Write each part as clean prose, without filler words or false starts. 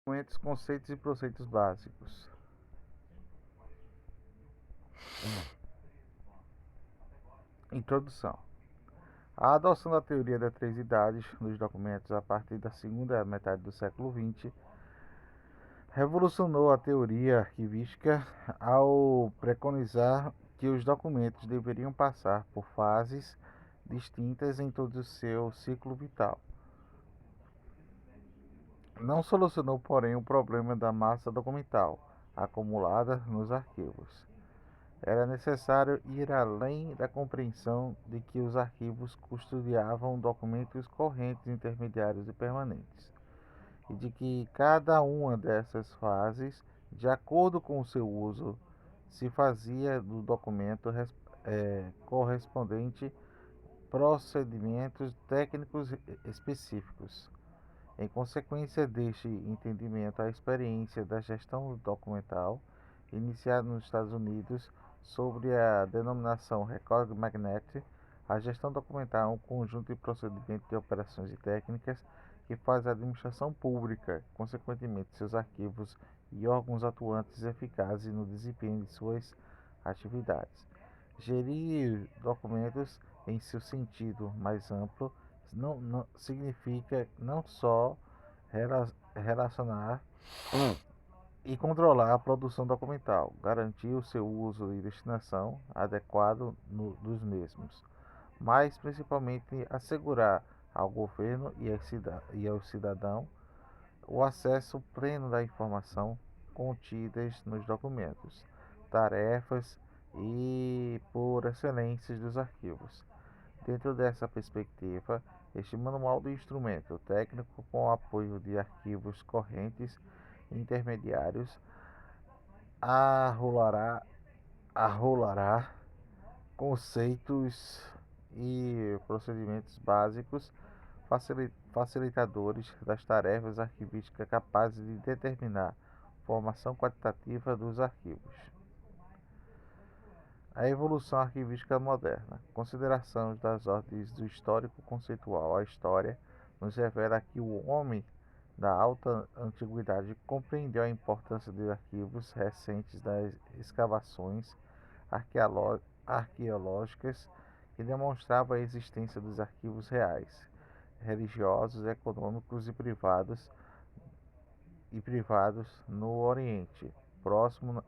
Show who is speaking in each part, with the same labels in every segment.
Speaker 1: Documentos, conceitos e preceitos básicos. Introdução. A adoção da teoria das três idades nos documentos a partir da segunda metade do século XX revolucionou a teoria arquivística ao preconizar que os documentos deveriam passar por fases distintas em todo o seu ciclo vital. Não solucionou, porém, o problema da massa documental acumulada nos arquivos. Era necessário ir além da compreensão de que os arquivos custodiavam documentos correntes, intermediários e permanentes, e de que cada uma dessas fases, de acordo com o seu uso, se fazia do documento correspondente procedimentos técnicos específicos. Em consequência deste entendimento, a experiência da gestão documental, iniciada nos Estados Unidos sob a denominação Record Magnet, a gestão documental é um conjunto de procedimentos de operações e técnicas que faz a administração pública, consequentemente seus arquivos e órgãos atuantes eficazes no desempenho de suas atividades. Gerir documentos em seu sentido mais amplo não significa não só relacionar e controlar a produção documental, garantir o seu uso e destinação adequado dos mesmos, mas principalmente assegurar ao governo e ao cidadão o acesso pleno da informação contidas nos documentos, tarefas e por excelência dos arquivos. Dentro dessa perspectiva, este manual do instrumento técnico, com o apoio de arquivos correntes e intermediários, arrolará conceitos e procedimentos básicos facilitadores das tarefas arquivísticas capazes de determinar a formação quantitativa dos arquivos. A evolução arquivística moderna. Consideração das ordens do histórico conceitual. A história nos revela que o homem da alta antiguidade compreendeu a importância de arquivos recentes das escavações arqueológicas que demonstravam a existência dos arquivos reais, religiosos, econômicos e privados no Oriente Próximo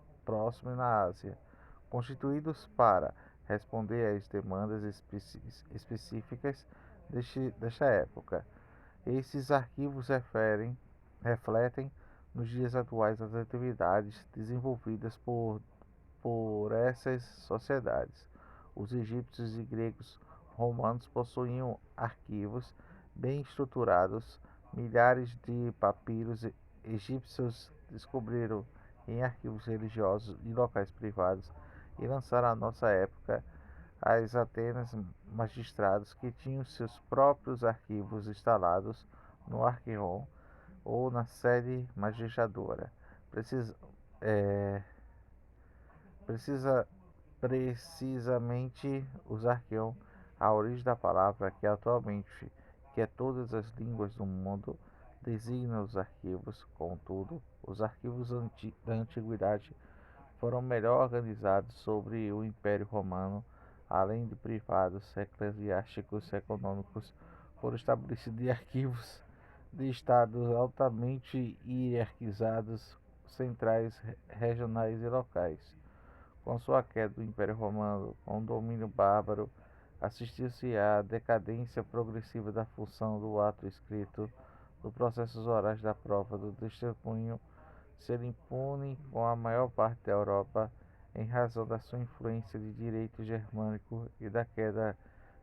Speaker 1: e na Ásia, constituídos para responder às demandas específicas desta época. Esses arquivos refletem nos dias atuais as atividades desenvolvidas por essas sociedades. Os egípcios e gregos romanos possuíam arquivos bem estruturados. Milhares de papiros egípcios descobriram em arquivos religiosos e locais privados e lançaram à nossa época as Atenas magistrados que tinham seus próprios arquivos instalados no Arqueon ou na sede magistradora. Precisa, é, precisa precisamente os Arqueon, a origem da palavra que atualmente que é todas as línguas do mundo designa os arquivos. Contudo, os arquivos da antiguidade foram melhor organizados sobre o Império Romano, além de privados, eclesiásticos, econômicos, foram estabelecidos arquivos de estados altamente hierarquizados, centrais, regionais e locais. Com sua queda do Império Romano, com o domínio bárbaro, assistiu-se à decadência progressiva da função do ato escrito, do processos orais da prova do testemunho ser impune com a maior parte da Europa em razão da sua influência de direito germânico e da queda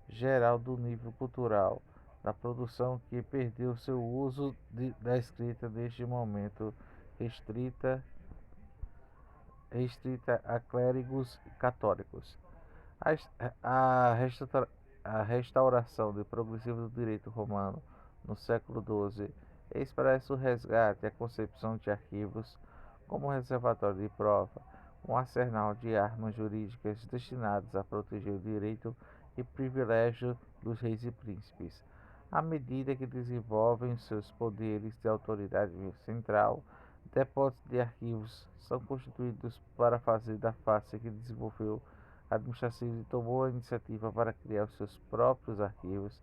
Speaker 1: geral do nível cultural da produção que perdeu seu uso da escrita desde momento restrita restrita a clérigos católicos. A, a restauração de progressiva do direito romano no século XII expressa o resgate e a concepção de arquivos como reservatório de prova, um arsenal de armas jurídicas destinadas a proteger o direito e privilégio dos reis e príncipes. À medida que desenvolvem seus poderes de autoridade central, depósitos de arquivos são constituídos para fazer da face que desenvolveu a administração e tomou a iniciativa para criar os seus próprios arquivos,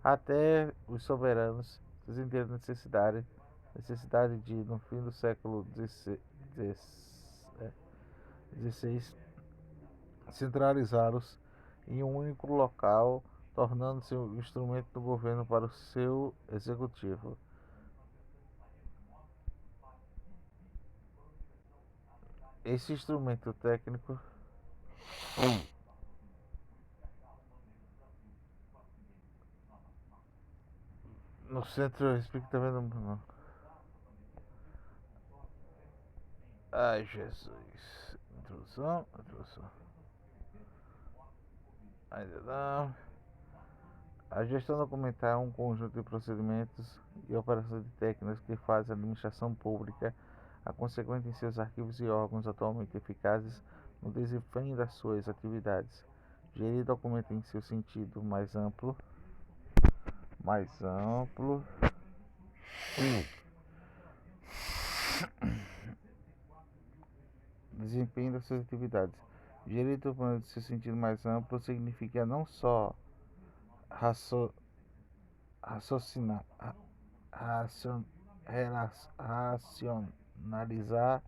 Speaker 1: até os soberanos sentiram necessidade de, no fim do século XVI, centralizá-los em um único local, tornando-se um instrumento do governo para o seu executivo. Esse instrumento técnico no centro, respectivamente. Ai, Jesus. Introdução. Ainda não. A gestão documental é um conjunto de procedimentos e operações de técnicas que fazem a administração pública a consequente em seus arquivos e órgãos atualmente eficazes no desempenho das suas atividades. Gerir documento em seu sentido mais amplo desempenho das suas atividades. Gerir documento em seu sentido mais amplo significa não só raciocinar, racionalizar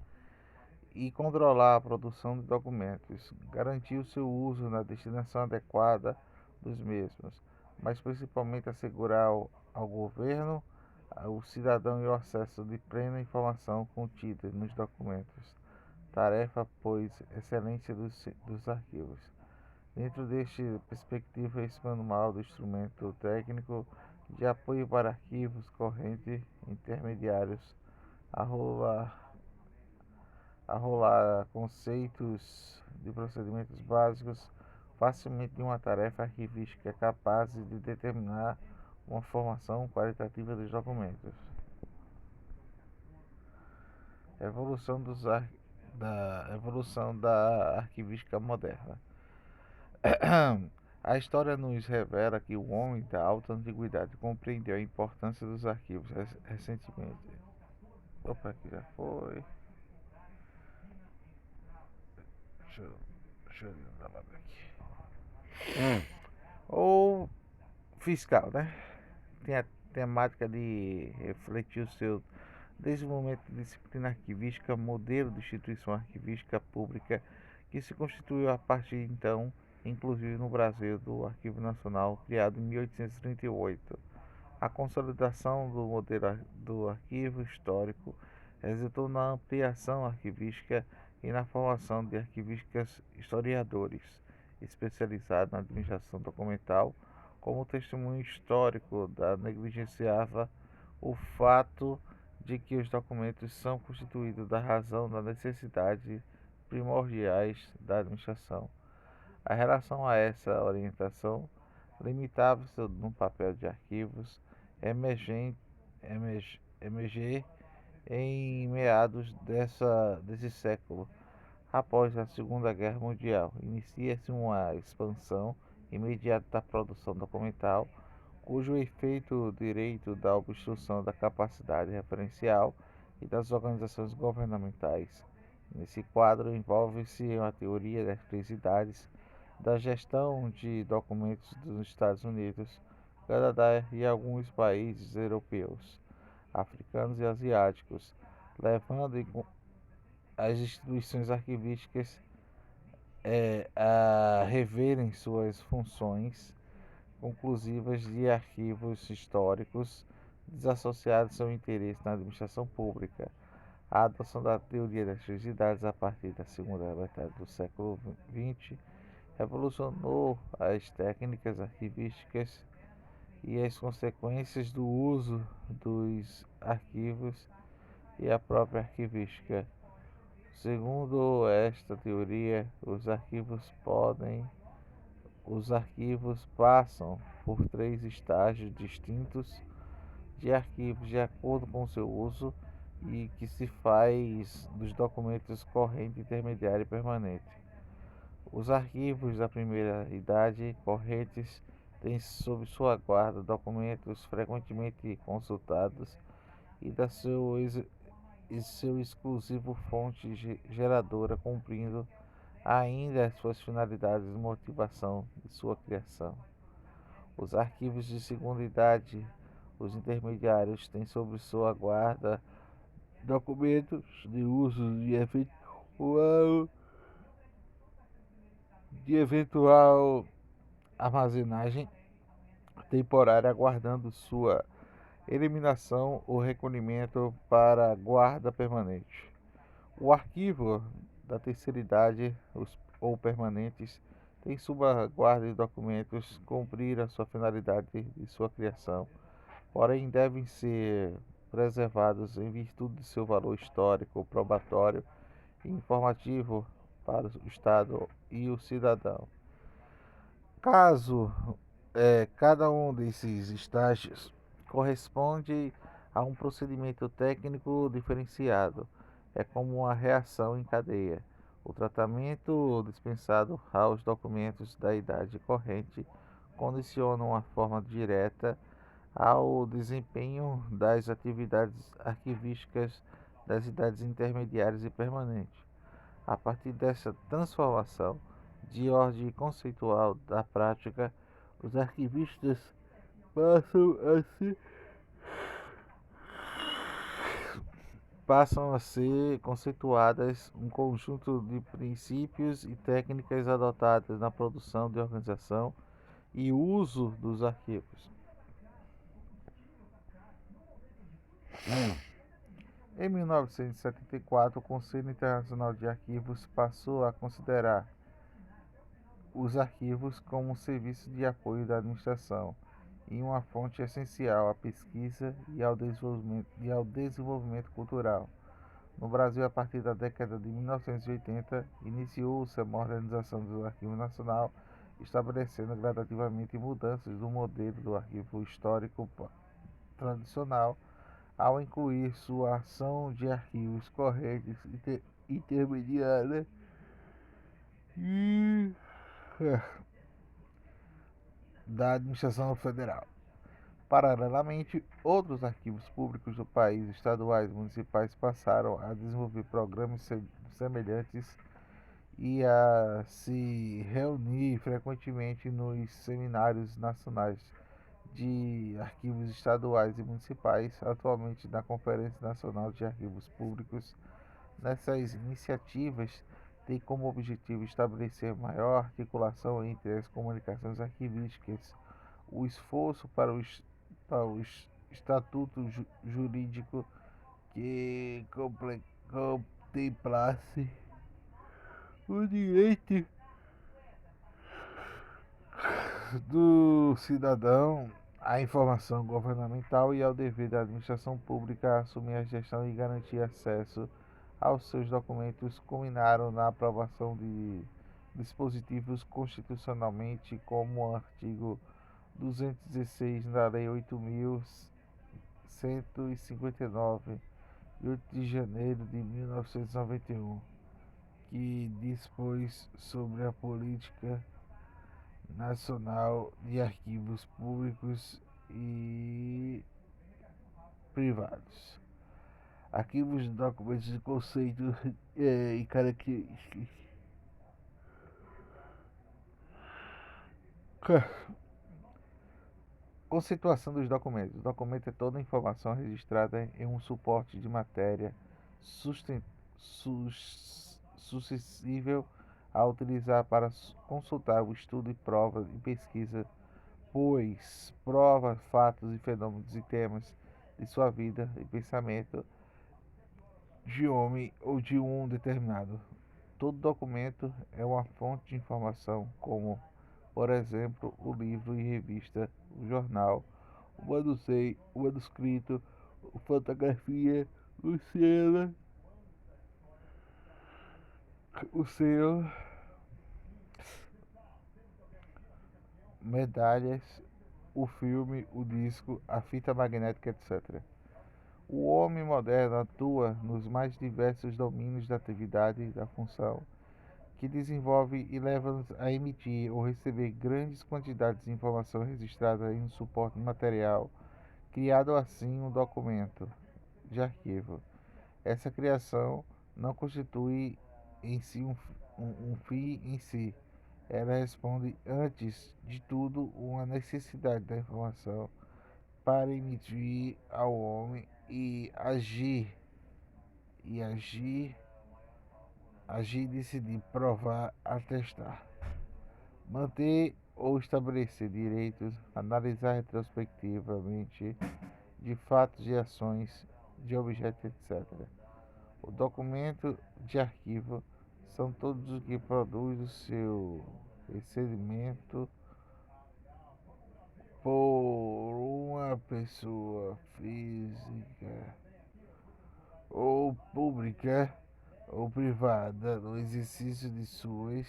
Speaker 1: e controlar a produção de documentos, garantir o seu uso na destinação adequada dos mesmos, mas principalmente assegurar ao governo, ao cidadão e o acesso de plena informação contida nos documentos. Tarefa, pois, excelência dos arquivos. Dentro desta perspectiva, esse manual do instrumento técnico de apoio para arquivos, corrente, intermediários, a rolar conceitos de procedimentos básicos facilmente em uma tarefa arquivística capazes de determinar uma formação qualitativa dos documentos. Evolução da arquivística moderna. A história nos revela que o homem da alta antiguidade compreendeu a importância dos arquivos recentemente. Opa, aqui já foi. Deixa eu dar uma aqui. Ou fiscal, né? Tem a temática de refletir o seu desenvolvimento de disciplina arquivística, modelo de instituição arquivística pública que se constituiu a partir de então, inclusive no Brasil, do Arquivo Nacional, criado em 1838. A consolidação do modelo do arquivo histórico resultou na ampliação arquivística e na formação de arquivistas historiadores especializados na administração documental, como testemunho histórico da negligenciava o fato de que os documentos são constituídos da razão da necessidade primordiais da administração. A relação a essa orientação limitava-se no papel de arquivos emerger em meados desse século. Após a Segunda Guerra Mundial, inicia-se uma expansão imediata da produção documental, cujo efeito direito da obstrução da capacidade referencial e das organizações governamentais. Nesse quadro, envolve-se a teoria das três idades da gestão de documentos dos Estados Unidos, Canadá e alguns países europeus, africanos e asiáticos, levando as instituições arquivísticas a reverem suas funções conclusivas de arquivos históricos desassociados ao interesse na administração pública. A adoção da teoria das três idades a partir da segunda metade do século XX revolucionou as técnicas arquivísticas e as consequências do uso dos arquivos e a própria arquivística. Segundo esta teoria, os arquivos passam por três estágios distintos de arquivos de acordo com seu uso e que se faz dos documentos corrente, intermediário e permanente. Os arquivos da primeira idade, correntes, tem sob sua guarda documentos frequentemente consultados e da seu exclusivo fonte geradora, cumprindo ainda as suas finalidades e motivação de sua criação. Os arquivos de segunda idade, os intermediários, têm sob sua guarda documentos de uso de eventual armazenagem temporária, aguardando sua eliminação ou recolhimento para guarda permanente. O arquivo da terceira idade ou permanentes tem sua guarda de documentos cumprir a sua finalidade de sua criação, porém devem ser preservados em virtude de seu valor histórico, probatório e informativo para o Estado e o cidadão. Caso cada um desses estágios corresponde a um procedimento técnico diferenciado, é como uma reação em cadeia. O tratamento dispensado aos documentos da idade corrente condiciona uma forma direta ao desempenho das atividades arquivísticas das idades intermediárias e permanentes. A partir dessa transformação de ordem conceitual da prática, os arquivistas passam a ser passam a ser conceituadas um conjunto de princípios e técnicas adotadas na produção de organização e uso dos arquivos. Em 1974, o Conselho Internacional de Arquivos passou a considerar os arquivos como um serviço de apoio da administração e uma fonte essencial à pesquisa e ao desenvolvimento cultural. No Brasil, a partir da década de 1980, iniciou-se a modernização do Arquivo Nacional, estabelecendo gradativamente mudanças no modelo do arquivo histórico tradicional, ao incluir sua ação de arquivos correntes intermediária e da administração federal. Paralelamente, outros arquivos públicos do país, estaduais e municipais, passaram a desenvolver programas semelhantes e a se reunir frequentemente nos seminários nacionais de arquivos estaduais e municipais, atualmente na Conferência Nacional de Arquivos Públicos. Nessas iniciativas tem como objetivo estabelecer maior articulação entre as comunicações arquivísticas, o esforço para o estatuto jurídico que contemplasse o direito do cidadão à informação governamental e ao dever da administração pública a assumir a gestão e garantir acesso aos seus documentos, culminaram na aprovação de dispositivos constitucionalmente, como o artigo 216 da Lei 8.159, de 8 de janeiro de 1991, que dispôs sobre a política nacional de arquivos públicos e privados. Arquivos de documentos de conceito e características. Conceituação dos documentos. O documento é toda a informação registrada em um suporte de matéria suscetível a utilizar para consultar o estudo e prova e pesquisa, pois prova fatos e fenômenos e temas de sua vida e pensamento de homem ou de um determinado. Todo documento é uma fonte de informação, como, por exemplo, o livro e revista, o jornal, o manuscrito, a fotografia, o selo, medalhas, o filme, o disco, a fita magnética, etc. O homem moderno atua nos mais diversos domínios da atividade e da função que desenvolve e leva-nos a emitir ou receber grandes quantidades de informação registrada em um suporte material, criado assim um documento de arquivo. Essa criação não constitui em si um fim em si. Ela responde, antes de tudo, uma necessidade da informação para emitir ao homem agir, decidir, provar, atestar, manter ou estabelecer direitos, analisar retrospectivamente de fatos e ações, de objetos, etc. O documento de arquivo são todos os que produz o seu recebimento por uma pessoa física ou pública ou privada no exercício de suas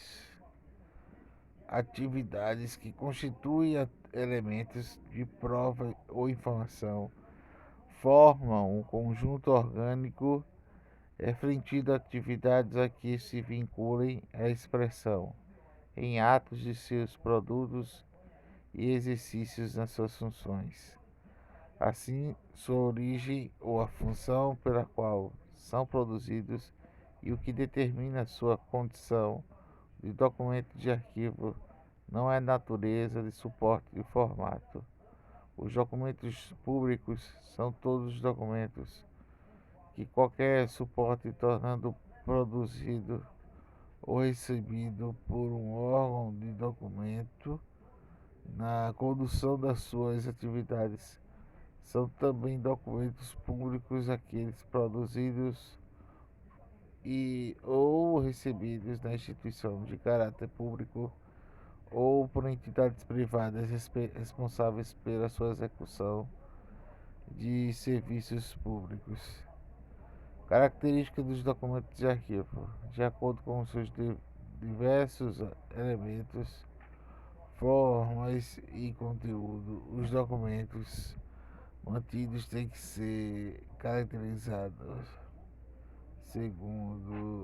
Speaker 1: atividades que constituem elementos de prova ou informação, formam um conjunto orgânico refletindo atividades a que se vinculem à expressão, em atos de seus produtos e exercícios nas suas funções. Assim, sua origem ou a função pela qual são produzidos e o que determina sua condição de documento de arquivo não é natureza de suporte e formato. Os documentos públicos são todos os documentos que qualquer suporte tornando produzido ou recebido por um órgão de documento na condução das suas atividades. São também documentos públicos aqueles produzidos e ou recebidos na instituição de caráter público ou por entidades privadas responsáveis pela sua execução de serviços públicos. Características dos documentos de arquivo. De acordo com seus diversos elementos, formas e conteúdo, os documentos mantidos têm que ser caracterizados segundo